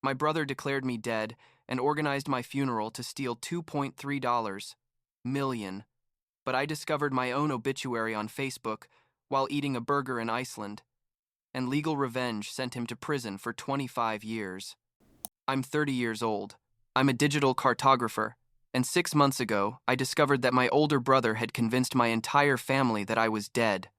My brother declared me dead and organized my funeral to steal $2.3 million, but I discovered my own obituary on Facebook while eating a burger in Iceland, and legal revenge sent him to prison for 25 years. I'm 30 years old. I'm a digital cartographer, and 6 months ago, I discovered that my older brother had convinced my entire family that I was dead.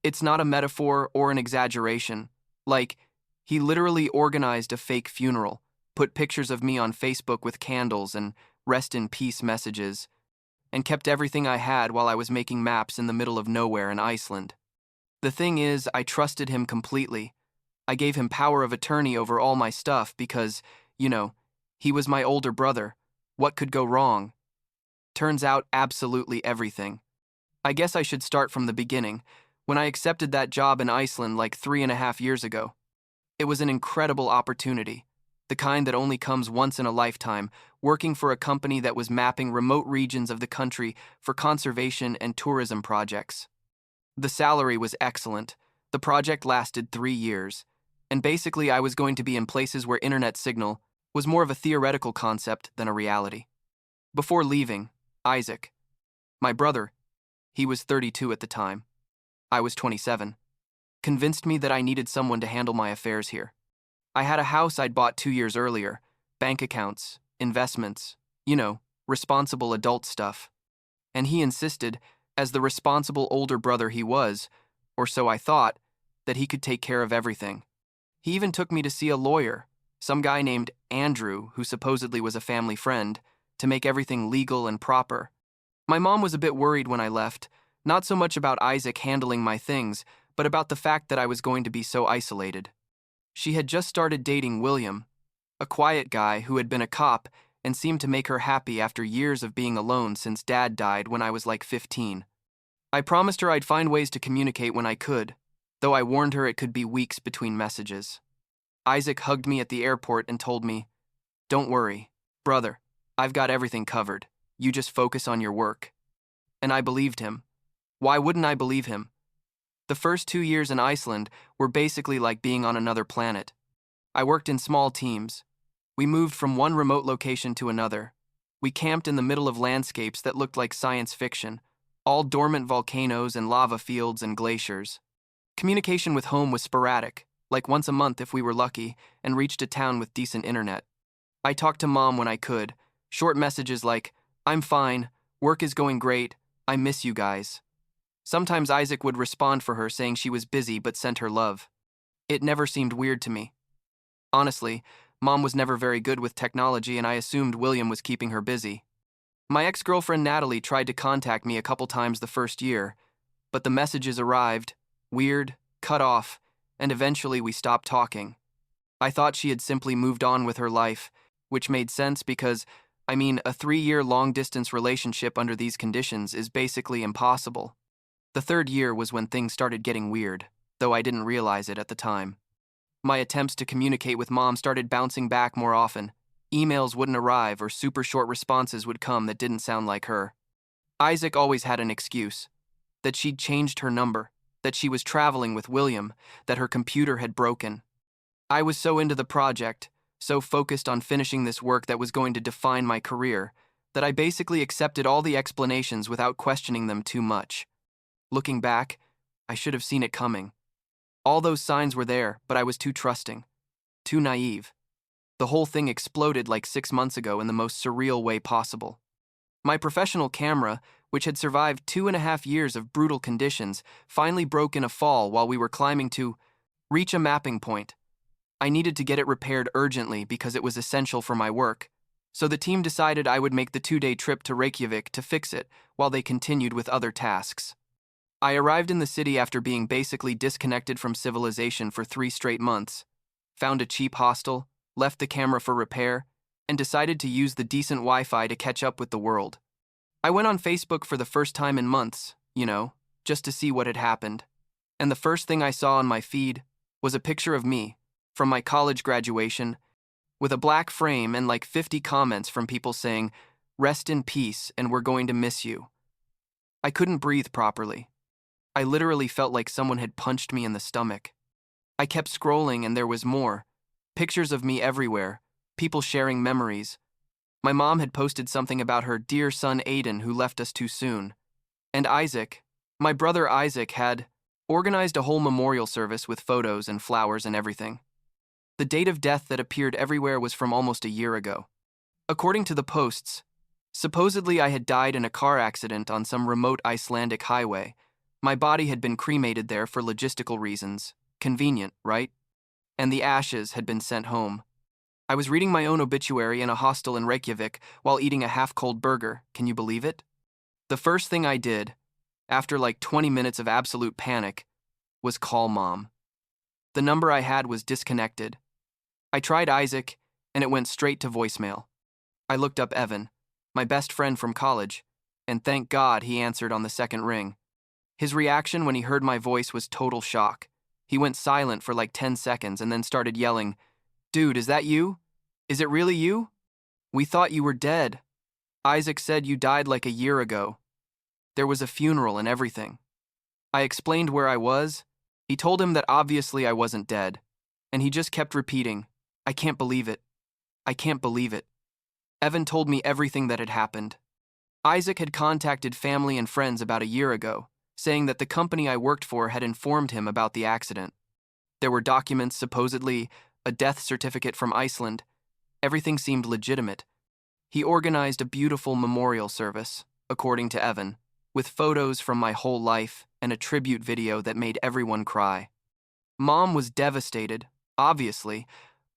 It's not a metaphor or an exaggeration. Like, he literally organized a fake funeral, put pictures of me on Facebook with candles and rest in peace messages, and kept everything I had while I was making maps in the middle of nowhere in Iceland. The thing is, I trusted him completely. I gave him power of attorney over all my stuff because, he was my older brother. What could go wrong? Turns out, absolutely everything. I guess I should start from the beginning, when I accepted that job in Iceland like 3.5 years ago. It was an incredible opportunity, the kind that only comes once in a lifetime, working for a company that was mapping remote regions of the country for conservation and tourism projects. The salary was excellent. The project lasted 3 years, and basically I was going to be in places where internet signal was more of a theoretical concept than a reality. Before leaving, Isaac, my brother, he was 32 at the time, I was 27, convinced me that I needed someone to handle my affairs here. I had a house I'd bought 2 years earlier, bank accounts, investments, responsible adult stuff. And he insisted, as the responsible older brother he was, or so I thought, that he could take care of everything. He even took me to see a lawyer, some guy named Andrew, who supposedly was a family friend, to make everything legal and proper. My mom was a bit worried when I left, not so much about Isaac handling my things, but about the fact that I was going to be so isolated. She had just started dating William, a quiet guy who had been a cop and seemed to make her happy after years of being alone since Dad died when I was like 15. I promised her I'd find ways to communicate when I could, though I warned her it could be weeks between messages. Isaac hugged me at the airport and told me, "Don't worry, brother, I've got everything covered. You just focus on your work." And I believed him. Why wouldn't I believe him? The first 2 years in Iceland were basically like being on another planet. I worked in small teams. We moved from one remote location to another. We camped in the middle of landscapes that looked like science fiction, all dormant volcanoes and lava fields and glaciers. Communication with home was sporadic, like once a month if we were lucky, and reached a town with decent internet. I talked to Mom when I could, short messages like, "I'm fine, work is going great, I miss you guys." Sometimes Isaac would respond for her saying she was busy but sent her love. It never seemed weird to me. Honestly, Mom was never very good with technology and I assumed William was keeping her busy. My ex-girlfriend Natalie tried to contact me a couple times the first year, but the messages arrived, weird, cut off, and eventually we stopped talking. I thought she had simply moved on with her life, which made sense because, a 3-year long-distance relationship under these conditions is basically impossible. The 3rd year was when things started getting weird, though I didn't realize it at the time. My attempts to communicate with Mom started bouncing back more often. Emails wouldn't arrive or super short responses would come that didn't sound like her. Isaac always had an excuse, that she'd changed her number, that she was traveling with William, that her computer had broken. I was so into the project, so focused on finishing this work that was going to define my career, that I basically accepted all the explanations without questioning them too much. Looking back, I should have seen it coming. All those signs were there, but I was too trusting, too naive. The whole thing exploded like 6 months ago in the most surreal way possible. My professional camera, which had survived 2.5 years of brutal conditions, finally broke in a fall while we were climbing to reach a mapping point. I needed to get it repaired urgently because it was essential for my work, so the team decided I would make the 2-day trip to Reykjavik to fix it while they continued with other tasks. I arrived in the city after being basically disconnected from civilization for 3 straight months, found a cheap hostel, left the camera for repair, and decided to use the decent Wi-Fi to catch up with the world. I went on Facebook for the first time in months, just to see what had happened. And the first thing I saw on my feed was a picture of me, from my college graduation, with a black frame and like 50 comments from people saying, "Rest in peace and we're going to miss you." I couldn't breathe properly. I literally felt like someone had punched me in the stomach. I kept scrolling and there was more. Pictures of me everywhere, people sharing memories. My mom had posted something about her dear son Aiden who left us too soon. And Isaac, my brother Isaac, had organized a whole memorial service with photos and flowers and everything. The date of death that appeared everywhere was from almost a year ago. According to the posts, supposedly I had died in a car accident on some remote Icelandic highway. My body had been cremated there for logistical reasons. Convenient, right? And the ashes had been sent home. I was reading my own obituary in a hostel in Reykjavik while eating a half-cold burger. Can you believe it? The first thing I did, after like 20 minutes of absolute panic, was call Mom. The number I had was disconnected. I tried Isaac, and it went straight to voicemail. I looked up Evan, my best friend from college, and thank God he answered on the second ring. His reaction when he heard my voice was total shock. He went silent for like 10 seconds and then started yelling, "Dude, is that you? Is it really you? We thought you were dead. Isaac said you died like a year ago. There was a funeral and everything." I explained where I was. He told him that obviously I wasn't dead, and he just kept repeating, "I can't believe it. I can't believe it." Evan told me everything that had happened. Isaac had contacted family and friends about a year ago, saying that the company I worked for had informed him about the accident. There were documents, supposedly a death certificate from Iceland. Everything seemed legitimate. He organized a beautiful memorial service, according to Evan, with photos from my whole life and a tribute video that made everyone cry. Mom was devastated, obviously.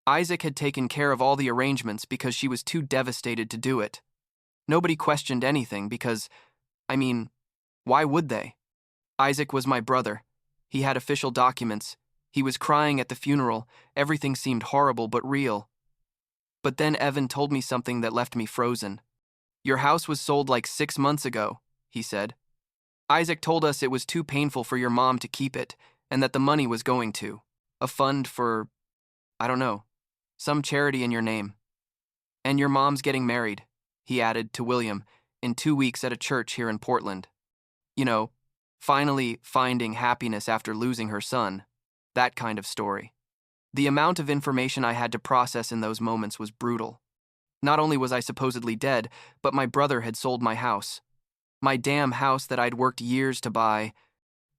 Isaac had taken care of all the arrangements because she was too devastated to do it. Nobody questioned anything because, why would they? Isaac was my brother. He had official documents. He was crying at the funeral. Everything seemed horrible but real. But then Evan told me something that left me frozen. "Your house was sold like 6 months ago," he said. "Isaac told us it was too painful for your mom to keep it and that the money was going to a fund for, I don't know, some charity in your name. And your mom's getting married," he added to William, "in 2 weeks at a church here in Portland. You know, finally finding happiness after losing her son. That kind of story." The amount of information I had to process in those moments was brutal. Not only was I supposedly dead, but my brother had sold my house. My damn house that I'd worked years to buy.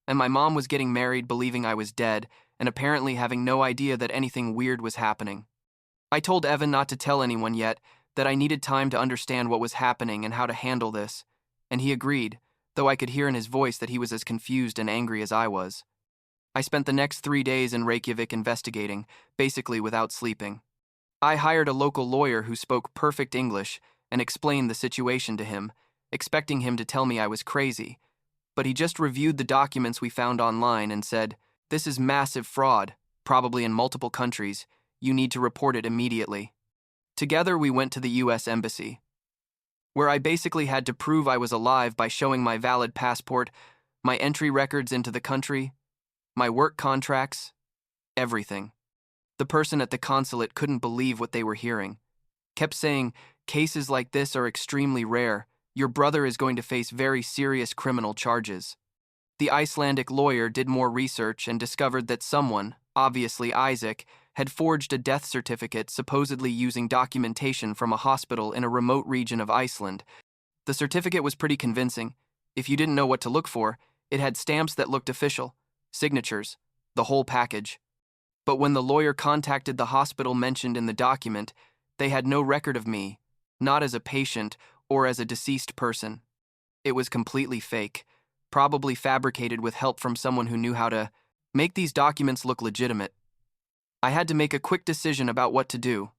And my mom was getting married believing I was dead, and apparently having no idea that anything weird was happening. I told Evan not to tell anyone yet, that I needed time to understand what was happening and how to handle this, and he agreed, though I could hear in his voice that he was as confused and angry as I was. I spent the next 3 days in Reykjavik investigating, basically without sleeping. I hired a local lawyer who spoke perfect English and explained the situation to him, expecting him to tell me I was crazy, but he just reviewed the documents we found online and said, "This is massive fraud, probably in multiple countries. You need to report it immediately." Together we went to the US Embassy, where I basically had to prove I was alive by showing my valid passport, my entry records into the country, my work contracts, everything. The person at the consulate couldn't believe what they were hearing. Kept saying, "Cases like this are extremely rare. Your brother is going to face very serious criminal charges." The Icelandic lawyer did more research and discovered that someone, obviously Isaac, had forged a death certificate supposedly using documentation from a hospital in a remote region of Iceland. The certificate was pretty convincing. If you didn't know what to look for, it had stamps that looked official, signatures, the whole package. But when the lawyer contacted the hospital mentioned in the document, they had no record of me, not as a patient or as a deceased person. It was completely fake, probably fabricated with help from someone who knew how to make these documents look legitimate. I had to make a quick decision about what to do.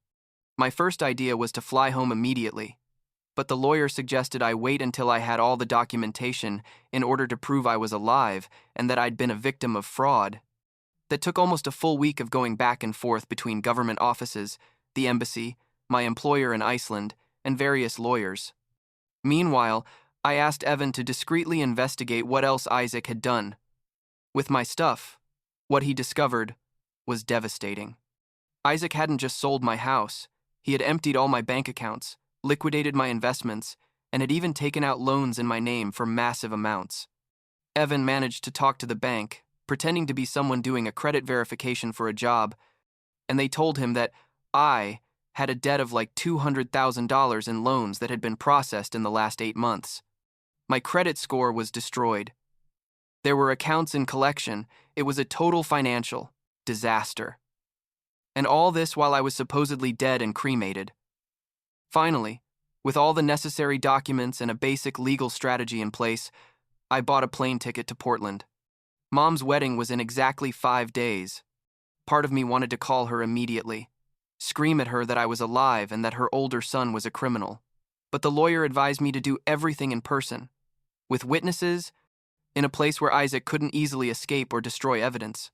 My first idea was to fly home immediately, but the lawyer suggested I wait until I had all the documentation in order to prove I was alive and that I'd been a victim of fraud. That took almost a full week of going back and forth between government offices, the embassy, my employer in Iceland, and various lawyers. Meanwhile, I asked Evan to discreetly investigate what else Isaac had done. With my stuff, what he discovered was devastating. Isaac hadn't just sold my house, he had emptied all my bank accounts, liquidated my investments, and had even taken out loans in my name for massive amounts. Evan managed to talk to the bank, pretending to be someone doing a credit verification for a job, and they told him that I had a debt of like $200,000 in loans that had been processed in the last 8 months. My credit score was destroyed. There were accounts in collection. It was a total financial disaster. And all this while I was supposedly dead and cremated. Finally, with all the necessary documents and a basic legal strategy in place, I bought a plane ticket to Portland. Mom's wedding was in exactly 5 days. Part of me wanted to call her immediately, scream at her that I was alive and that her older son was a criminal. But the lawyer advised me to do everything in person, with witnesses, in a place where Isaac couldn't easily escape or destroy evidence.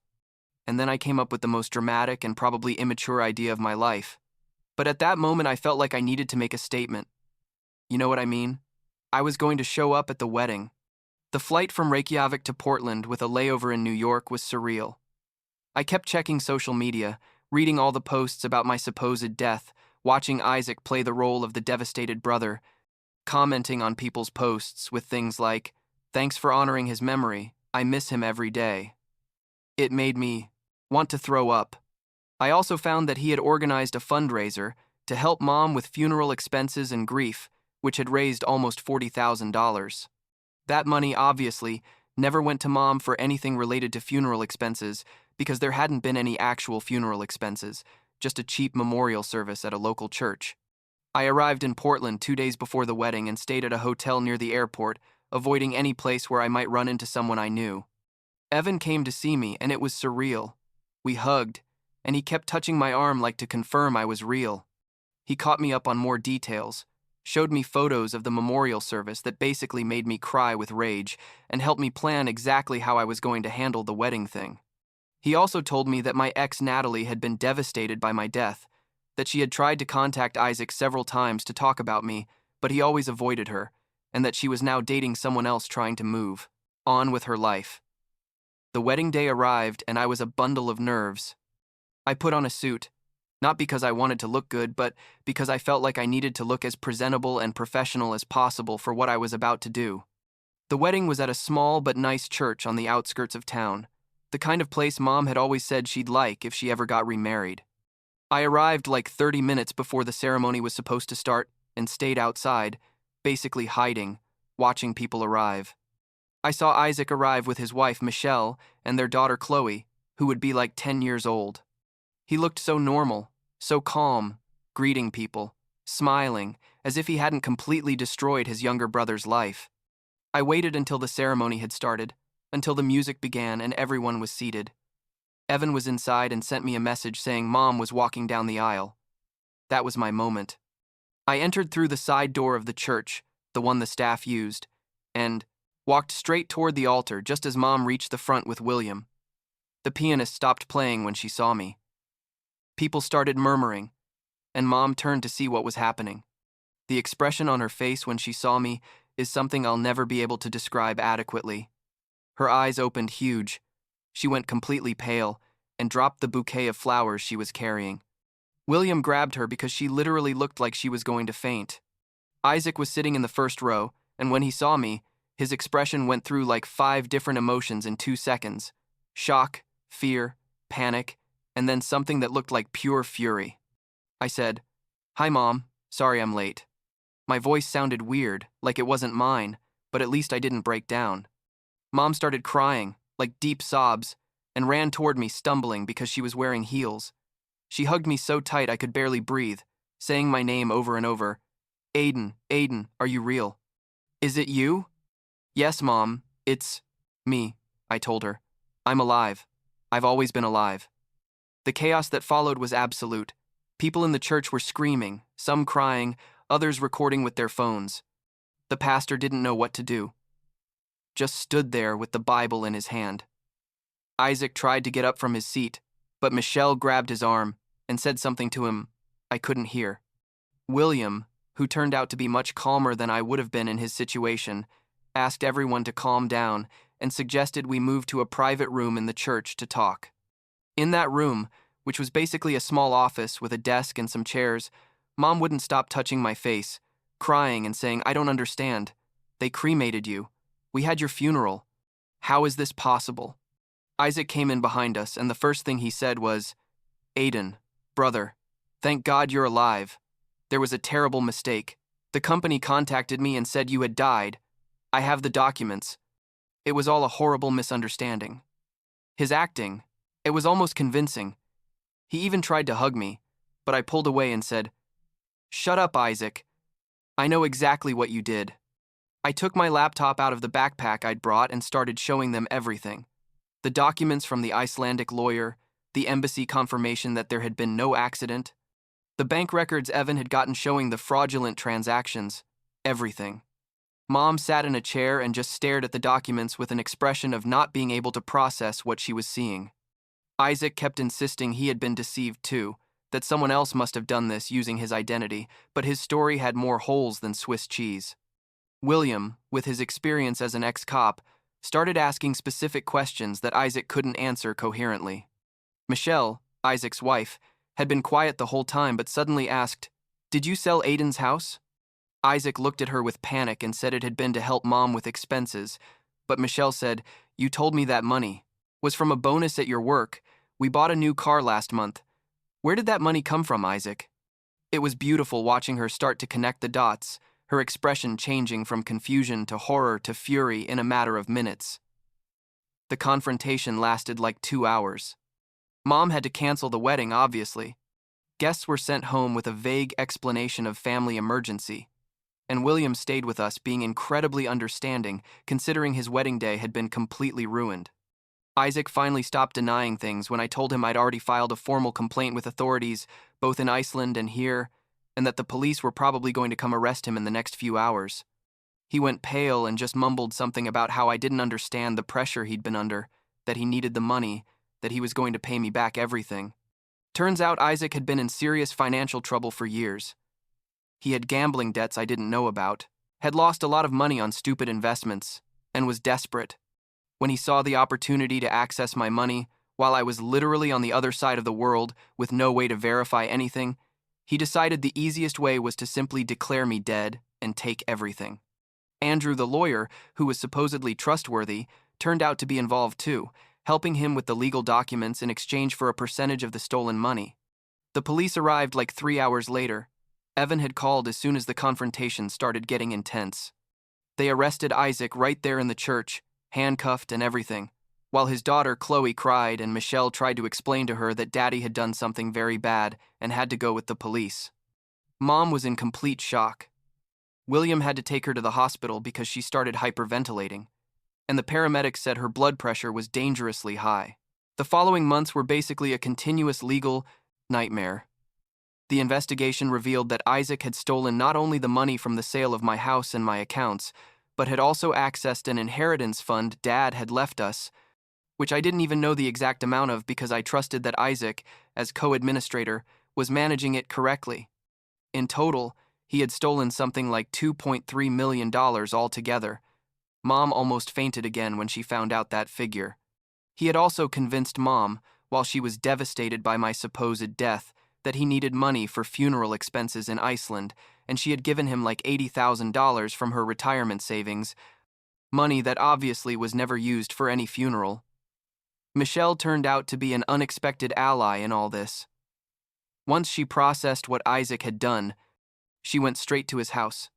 And then I came up with the most dramatic and probably immature idea of my life. But at that moment, I felt like I needed to make a statement. You know what I mean? I was going to show up at the wedding. The flight from Reykjavik to Portland with a layover in New York was surreal. I kept checking social media, reading all the posts about my supposed death, watching Isaac play the role of the devastated brother, commenting on people's posts with things like, "Thanks for honoring his memory. I miss him every day." It made me want to throw up. I also found that he had organized a fundraiser to help Mom with funeral expenses and grief, which had raised almost $40,000. That money, obviously, never went to Mom for anything related to funeral expenses because there hadn't been any actual funeral expenses, just a cheap memorial service at a local church. I arrived in Portland 2 days before the wedding and stayed at a hotel near the airport, avoiding any place where I might run into someone I knew. Evan came to see me, and it was surreal. We hugged, and he kept touching my arm like to confirm I was real. He caught me up on more details, showed me photos of the memorial service that basically made me cry with rage, and helped me plan exactly how I was going to handle the wedding thing. He also told me that my ex Natalie had been devastated by my death, that she had tried to contact Isaac several times to talk about me, but he always avoided her, and that she was now dating someone else trying to move on with her life. The wedding day arrived, and I was a bundle of nerves. I put on a suit, not because I wanted to look good, but because I felt like I needed to look as presentable and professional as possible for what I was about to do. The wedding was at a small but nice church on the outskirts of town, the kind of place Mom had always said she'd like if she ever got remarried. I arrived like 30 minutes before the ceremony was supposed to start and stayed outside, basically hiding, watching people arrive. I saw Isaac arrive with his wife, Michelle, and their daughter, Chloe, who would be like 10 years old. He looked so normal, so calm, greeting people, smiling, as if he hadn't completely destroyed his younger brother's life. I waited until the ceremony had started, until the music began and everyone was seated. Evan was inside and sent me a message saying Mom was walking down the aisle. That was my moment. I entered through the side door of the church, the one the staff used, and walked straight toward the altar just as Mom reached the front with William. The pianist stopped playing when she saw me. People started murmuring, and Mom turned to see what was happening. The expression on her face when she saw me is something I'll never be able to describe adequately. Her eyes opened huge. She went completely pale and dropped the bouquet of flowers she was carrying. William grabbed her because she literally looked like she was going to faint. Isaac was sitting in the first row, and when he saw me, his expression went through like 5 different emotions in 2 seconds. Shock, fear, panic, and then something that looked like pure fury. I said, "Hi, Mom. Sorry I'm late." My voice sounded weird, like it wasn't mine, but at least I didn't break down. Mom started crying, like deep sobs, and ran toward me stumbling because she was wearing heels. She hugged me so tight I could barely breathe, saying my name over and over. "Aiden, Aiden, are you real?" "Is it you?" "Yes, Mom, it's me," I told her. "I'm alive. I've always been alive." The chaos that followed was absolute. People in the church were screaming, some crying, others recording with their phones. The pastor didn't know what to do. Just stood there with the Bible in his hand. Isaac tried to get up from his seat, but Michelle grabbed his arm and said something to him I couldn't hear. William, who turned out to be much calmer than I would have been in his situation, asked everyone to calm down and suggested we move to a private room in the church to talk. In that room, which was basically a small office with a desk and some chairs, Mom wouldn't stop touching my face, crying and saying, "I don't understand. They cremated you. We had your funeral. How is this possible?" Isaac came in behind us, and the first thing he said was, "Aiden, brother, Thank God you're alive. There was a terrible mistake. The company contacted me and said you had died. I have the documents. It was all a horrible misunderstanding. His acting, it was almost convincing. He even tried to hug me, but I pulled away and said, "Shut up, Isaac. I know exactly what you did." I took my laptop out of the backpack I'd brought and started showing them everything. The documents from the Icelandic lawyer, the embassy confirmation that there had been no accident, the bank records Evan had gotten showing the fraudulent transactions, everything. Mom sat in a chair and just stared at the documents with an expression of not being able to process what she was seeing. Isaac kept insisting he had been deceived too, that someone else must have done this using his identity, but his story had more holes than Swiss cheese. William, with his experience as an ex-cop, started asking specific questions that Isaac couldn't answer coherently. Michelle, Isaac's wife, had been quiet the whole time but suddenly asked, "Did you sell Aiden's house?" Isaac looked at her with panic and said it had been to help Mom with expenses, but Michelle said, "You told me that money was from a bonus at your work. We bought a new car last month. Where did that money come from, Isaac?" It was beautiful watching her start to connect the dots, her expression changing from confusion to horror to fury in a matter of minutes. The confrontation lasted like 2 hours. Mom had to cancel the wedding, obviously. Guests were sent home with a vague explanation of family emergency, and William stayed with us, being incredibly understanding, considering his wedding day had been completely ruined. Isaac finally stopped denying things when I told him I'd already filed a formal complaint with authorities, both in Iceland and here, and that the police were probably going to come arrest him in the next few hours. He went pale and just mumbled something about how I didn't understand the pressure he'd been under, that he needed the money, that he was going to pay me back everything. Turns out Isaac had been in serious financial trouble for years. He had gambling debts I didn't know about, had lost a lot of money on stupid investments, and was desperate. When he saw the opportunity to access my money, while I was literally on the other side of the world with no way to verify anything, he decided the easiest way was to simply declare me dead and take everything. Andrew, the lawyer, who was supposedly trustworthy, turned out to be involved too, helping him with the legal documents in exchange for a percentage of the stolen money. The police arrived like 3 hours later. Evan had called as soon as the confrontation started getting intense. They arrested Isaac right there in the church, handcuffed and everything, while his daughter Chloe cried and Michelle tried to explain to her that Daddy had done something very bad and had to go with the police. Mom was in complete shock. William had to take her to the hospital because she started hyperventilating, and the paramedics said her blood pressure was dangerously high. The following months were basically a continuous legal nightmare. The investigation revealed that Isaac had stolen not only the money from the sale of my house and my accounts, but had also accessed an inheritance fund Dad had left us, which I didn't even know the exact amount of because I trusted that Isaac, as co-administrator, was managing it correctly. In total, he had stolen something like $2.3 million altogether. Mom almost fainted again when she found out that figure. He had also convinced Mom, while she was devastated by my supposed death, that he needed money for funeral expenses in Iceland, and she had given him like $80,000 from her retirement savings, money that obviously was never used for any funeral. Michelle turned out to be an unexpected ally in all this. Once she processed what Isaac had done, she went straight to his house.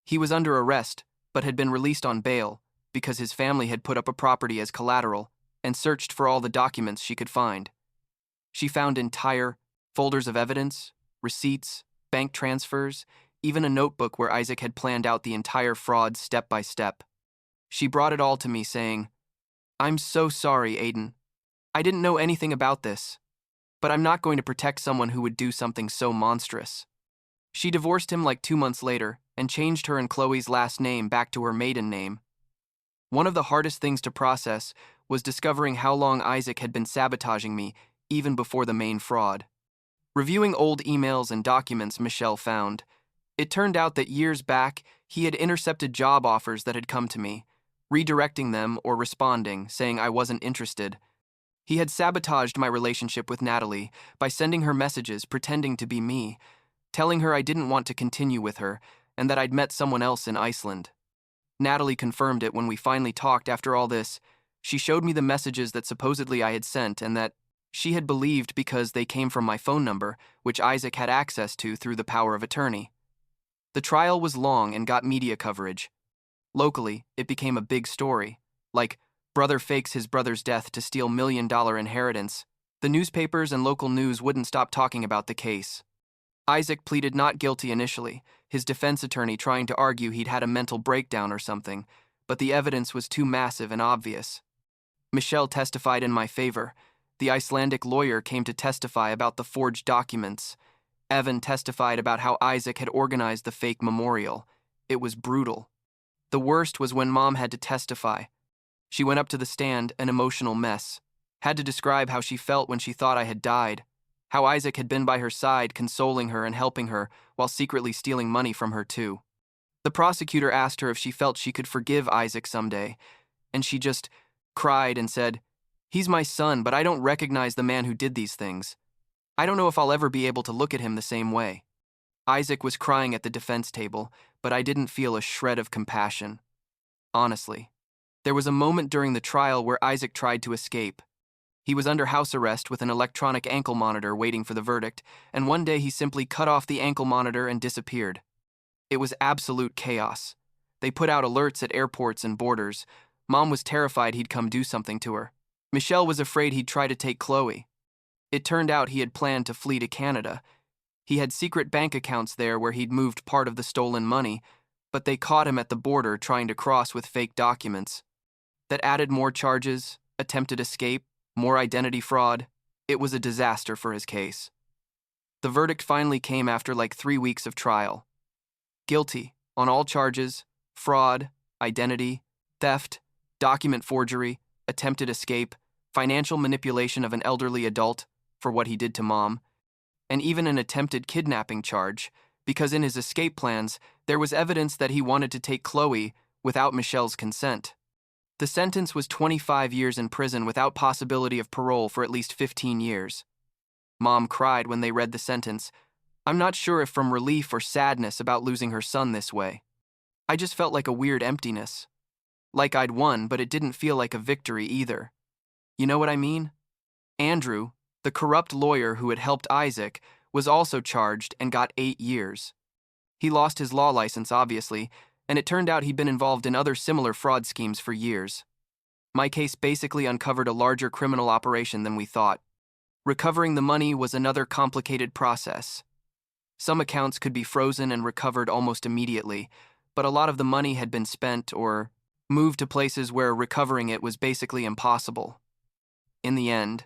He was under arrest, but had been released on bail because his family had put up a property as collateral and searched for all the documents she could find. She found entire folders of evidence, receipts, bank transfers, even a notebook where Isaac had planned out the entire fraud step by step. She brought it all to me saying, "I'm so sorry, Aiden. I didn't know anything about this, but I'm not going to protect someone who would do something so monstrous." She divorced him like 2 months later and changed her and Chloe's last name back to her maiden name. One of the hardest things to process was discovering how long Isaac had been sabotaging me even before the main fraud. Reviewing old emails and documents Michelle found, it turned out that years back he had intercepted job offers that had come to me, redirecting them or responding, saying I wasn't interested. He had sabotaged my relationship with Natalie by sending her messages pretending to be me, telling her I didn't want to continue with her and that I'd met someone else in Iceland. Natalie confirmed it when we finally talked after all this. She showed me the messages that supposedly I had sent and that She had believed because they came from my phone number, which Isaac had access to through the power of attorney. The trial was long and got media coverage. Locally, it became a big story, like, brother fakes his brother's death to steal $1 million inheritance. The newspapers and local news wouldn't stop talking about the case. Isaac pleaded not guilty initially, his defense attorney trying to argue he'd had a mental breakdown or something, but the evidence was too massive and obvious. Michelle testified in my favor. The Icelandic lawyer came to testify about the forged documents. Evan testified about how Isaac had organized the fake memorial. It was brutal. The worst was when Mom had to testify. She went up to the stand, an emotional mess. Had to describe how she felt when she thought I had died. How Isaac had been by her side, consoling her and helping her, while secretly stealing money from her too. The prosecutor asked her if she felt she could forgive Isaac someday, and she just cried and said, "He's my son, but I don't recognize the man who did these things. I don't know if I'll ever be able to look at him the same way." Isaac was crying at the defense table, but I didn't feel a shred of compassion. Honestly. There was a moment during the trial where Isaac tried to escape. He was under house arrest with an electronic ankle monitor waiting for the verdict, and one day he simply cut off the ankle monitor and disappeared. It was absolute chaos. They put out alerts at airports and borders. Mom was terrified he'd come do something to her. Michelle was afraid he'd try to take Chloe. It turned out he had planned to flee to Canada. He had secret bank accounts there where he'd moved part of the stolen money, but they caught him at the border trying to cross with fake documents. That added more charges, attempted escape, more identity fraud. It was a disaster for his case. The verdict finally came after like 3 weeks of trial. Guilty on all charges: fraud, identity, theft, document forgery, attempted escape, financial manipulation of an elderly adult for what he did to Mom, and even an attempted kidnapping charge, because in his escape plans, there was evidence that he wanted to take Chloe without Michelle's consent. The sentence was 25 years in prison without possibility of parole for at least 15 years. Mom cried when they read the sentence. I'm not sure if from relief or sadness about losing her son this way. I just felt like a weird emptiness. Like I'd won, but it didn't feel like a victory either. You know what I mean? Andrew, the corrupt lawyer who had helped Isaac, was also charged and got 8 years. He lost his law license, obviously, and it turned out he'd been involved in other similar fraud schemes for years. My case basically uncovered a larger criminal operation than we thought. Recovering the money was another complicated process. Some accounts could be frozen and recovered almost immediately, but a lot of the money had been spent or moved to places where recovering it was basically impossible. In the end,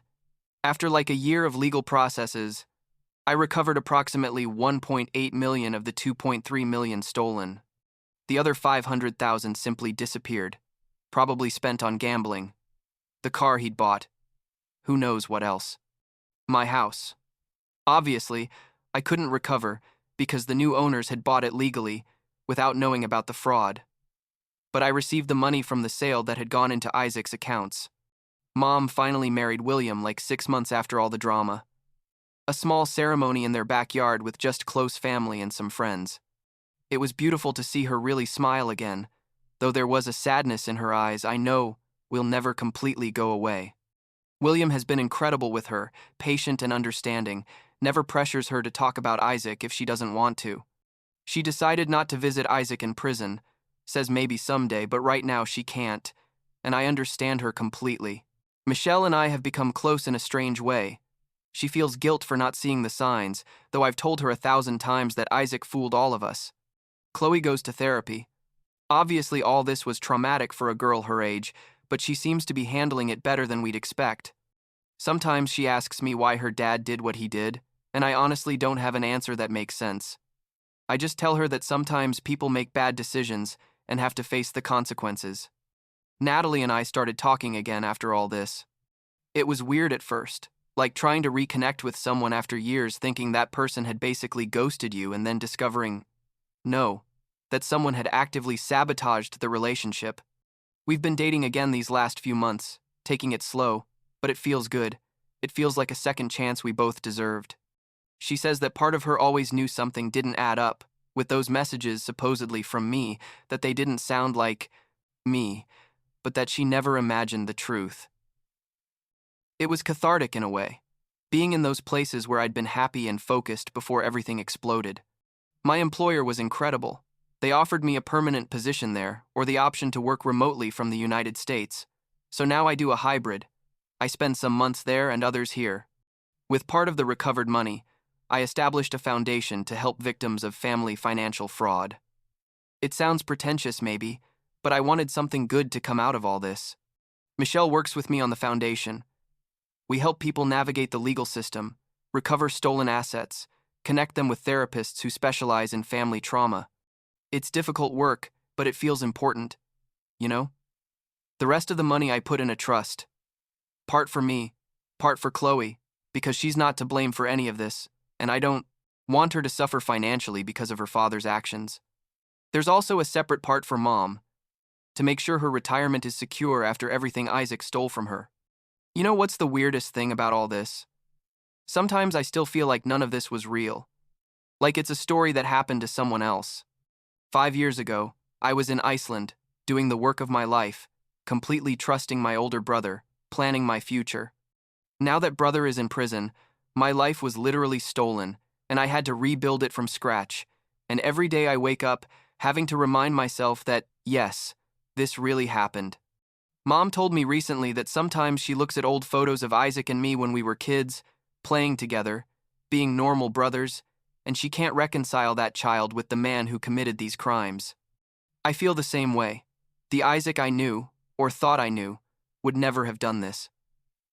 after like a year of legal processes, I recovered approximately 1.8 million of the 2.3 million stolen. The other 500,000 simply disappeared, probably spent on gambling, the car he'd bought, who knows what else. My house. Obviously, I couldn't recover because the new owners had bought it legally without knowing about the fraud. But I received the money from the sale that had gone into Isaac's accounts. Mom finally married William like 6 months after all the drama. A small ceremony in their backyard with just close family and some friends. It was beautiful to see her really smile again, though there was a sadness in her eyes I know will never completely go away. William has been incredible with her, patient and understanding, never pressures her to talk about Isaac if she doesn't want to. She decided not to visit Isaac in prison, says maybe someday, but right now she can't, and I understand her completely. Michelle and I have become close in a strange way. She feels guilt for not seeing the signs, though I've told her 1,000 times that Isaac fooled all of us. Chloe goes to therapy. Obviously, all this was traumatic for a girl her age, but she seems to be handling it better than we'd expect. Sometimes she asks me why her dad did what he did, and I honestly don't have an answer that makes sense. I just tell her that sometimes people make bad decisions and have to face the consequences. Natalie and I started talking again after all this. It was weird at first, like trying to reconnect with someone after years thinking that person had basically ghosted you and then discovering, no, that someone had actively sabotaged the relationship. We've been dating again these last few months, taking it slow, but it feels good. It feels like a second chance we both deserved. She says that part of her always knew something didn't add up, with those messages supposedly from me, that they didn't sound like me, but that she never imagined the truth. It was cathartic in a way, being in those places where I'd been happy and focused before everything exploded. My employer was incredible. They offered me a permanent position there, or the option to work remotely from the United States. So now I do a hybrid. I spend some months there and others here. With part of the recovered money, I established a foundation to help victims of family financial fraud. It sounds pretentious maybe, but I wanted something good to come out of all this. Michelle works with me on the foundation. We help people navigate the legal system, recover stolen assets, connect them with therapists who specialize in family trauma. It's difficult work, but it feels important, you know? The rest of the money I put in a trust. Part for me, part for Chloe, because she's not to blame for any of this, and I don't want her to suffer financially because of her father's actions. There's also a separate part for Mom, to make sure her retirement is secure after everything Isaac stole from her. You know what's the weirdest thing about all this? Sometimes I still feel like none of this was real. Like it's a story that happened to someone else. 5 years ago, I was in Iceland, doing the work of my life, completely trusting my older brother, planning my future. Now that brother is in prison, my life was literally stolen, and I had to rebuild it from scratch. And every day I wake up, having to remind myself that, yes, this really happened. Mom told me recently that sometimes she looks at old photos of Isaac and me when we were kids, playing together, being normal brothers, and she can't reconcile that child with the man who committed these crimes. I feel the same way. The Isaac I knew, or thought I knew, would never have done this.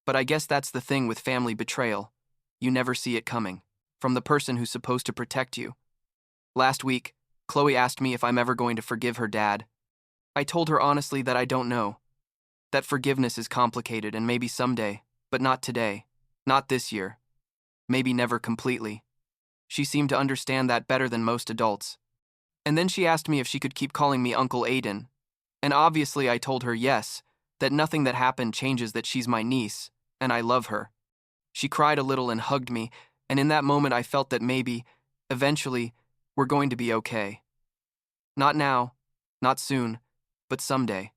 But I guess that's the thing with family betrayal. You never see it coming, from the person who's supposed to protect you. Last week, Chloe asked me if I'm ever going to forgive her dad. I told her honestly that I don't know. That forgiveness is complicated and maybe someday, but not today, not this year. Maybe never completely. She seemed to understand that better than most adults. And then she asked me if she could keep calling me Uncle Aiden. And obviously I told her yes, that nothing that happened changes that she's my niece, and I love her. She cried a little and hugged me, and in that moment I felt that maybe, eventually, we're going to be okay. Not now, not soon, but someday.